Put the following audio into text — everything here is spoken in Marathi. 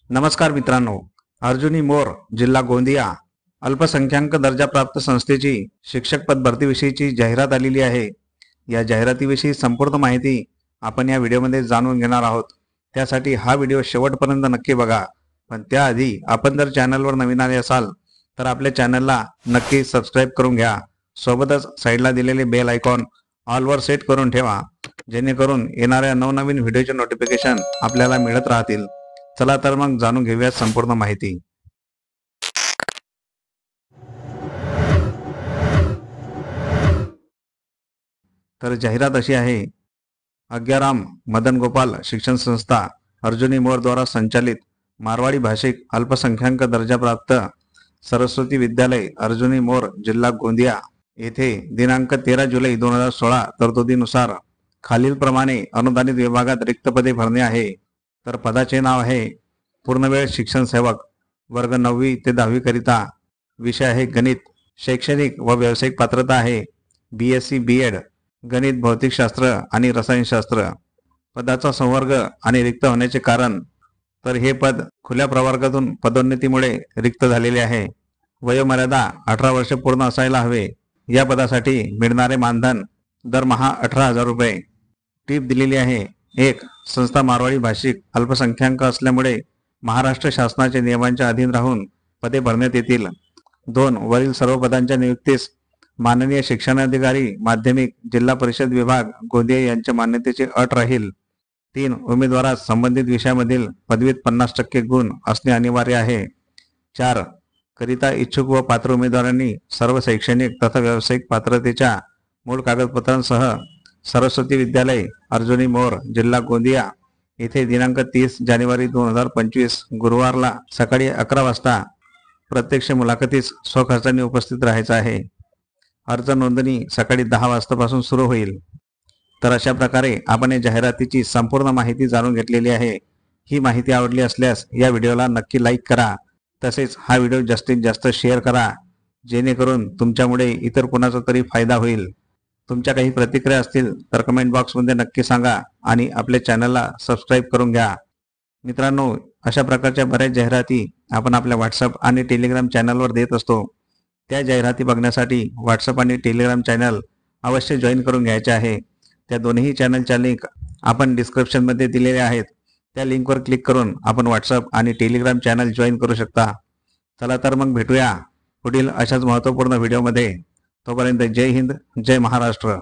नमस्कार मित्रांनो, अर्जुनी मोर जिल्हा गोंदिया अल्पसंख्याक दर्जा प्राप्त संस्थेची शिक्षक पद भरतीविषयीची जाहिरात आलेली आहे। या जाहिरातीविषयी संपूर्ण माहिती आपण या व्हिडिओमध्ये जाणून घेणार आहोत। त्यासाठी हा व्हिडिओ शेवटपर्यंत नक्की बघा। पण त्याआधी आपण जर चॅनलवर नवीन आले असाल तर आपल्या चॅनलला नक्की सबस्क्राइब करून घ्या। सोबतच साईडला दिलेले बेल आयकॉन ऑलवर सेट करून ठेवा, जेणेकरून येणाऱ्या नवनवीन व्हिडिओचे नोटिफिकेशन आपल्याला मिळत राहतील। चला तर मग जाणून घेऊया संपूर्ण माहिती। तर जाहिरात अशी आहे, आज्ञाराम मदन गोपाल शिक्षण संस्था अर्जुनी मोर द्वारा संचालित मारवाड़ी भाषिक अल्पसंख्याक दर्जा प्राप्त सरस्वती विद्यालय अर्जुनी मोर जिल्हा गोंदिया येथे दिनांक 13 जुलै 2016 तरतुदीनुसार खालीलप्रमाणे अनुदानित विभागात रिक्त पदे भरणे आहे। तर पदाचे नाव आहे पूर्णवेळ शिक्षण सेवक, वर्ग 9वी ते 10वी करिता, विषय आहे गणित, शैक्षणिक व व्यावसायिक पात्रता आहे BSc B.Ed गणित, भौतिकशास्त्र आणि रसायनशास्त्र। पदाचा संवर्ग आणि रिक्त होण्याचे कारण, तर हे पद खुल्या प्रवर्गातून पदोन्नतीमुळे रिक्त झालेले आहे। वयोमर्यादा 18 वर्ष पूर्ण असायला हवे। या पदासाठी मिळणारे मानधन दरमहा 18,000 रुपये। टीप दिलेली आहे, 1. संस्था मारवाडी भाषिक अल्पसंख्याक असल्यामुळे महाराष्ट्र शासनाच्या नियमांच्या अधीन राहून पदे भरण्यात येतील। 2. वरील सर्व पदांच्या नियुक्तीस माननीय शिक्षणाधिकारी माध्यमिक जिल्हा परिषद विभाग गोंदिया यांच्या मान्यतेची अट राहील। 3. उमेदवारास संबंधित विषयामधील पदवीत 50% गुण असणे अनिवार्य आहे। 4. करिता इच्छुक व पात्र उमेदवारांनी सर्व शैक्षणिक तथा व्यावसायिक पात्रतेच्या मूळ कागदपत्रांसह सरस्वती विद्यालय अर्जुनी मोर जिल्हा गोंदिया येथे दिनांक 30 जानेवारी 2025 गुरुवारला सकाळी 11 वाजता प्रत्यक्ष मुलाखतीस स्वखर्चाने उपस्थित राहायचं आहे। अर्ज नोंदणी सकाळी 10 वाजतापासून सुरू होईल। तर अशा प्रकारे आपण या जाहिरातीची संपूर्ण माहिती जाणून घेतलेली आहे। ही माहिती आवडली असल्यास या व्हिडिओला नक्की लाईक करा, तसेच हा व्हिडिओ जास्तीत जास्त शेअर करा, जेणेकरून तुमच्यामुळे इतर कोणाचा तरी फायदा होईल। तुमच्या काही प्रतिक्रिया असतील तर कमेंट बॉक्समध्ये नक्की सांगा आणि आपल्या चॅनलला सबस्क्राइब करून घ्या। मित्रांनो, अशा प्रकारच्या बऱ्याच जाहिराती आपण आपल्या व्हॉट्सअप आणि टेलिग्राम चॅनलवर देत असतो। त्या जाहिराती बघण्यासाठी व्हॉट्सअप आणि टेलिग्राम चॅनल अवश्य जॉईन करून घ्यायचे आहे। त्या दोन्ही चॅनलच्या लिंक आपण डिस्क्रिप्शनमध्ये दिलेल्या आहेत। त्या लिंकवर क्लिक करून आपण व्हॉट्सअप आणि टेलिग्राम चॅनल जॉईन करू शकता। चला तर मग भेटूया पुढील अशाच महत्त्वपूर्ण व्हिडिओमध्ये। तोपर्यंत जय हिंद, जय महाराष्ट्र।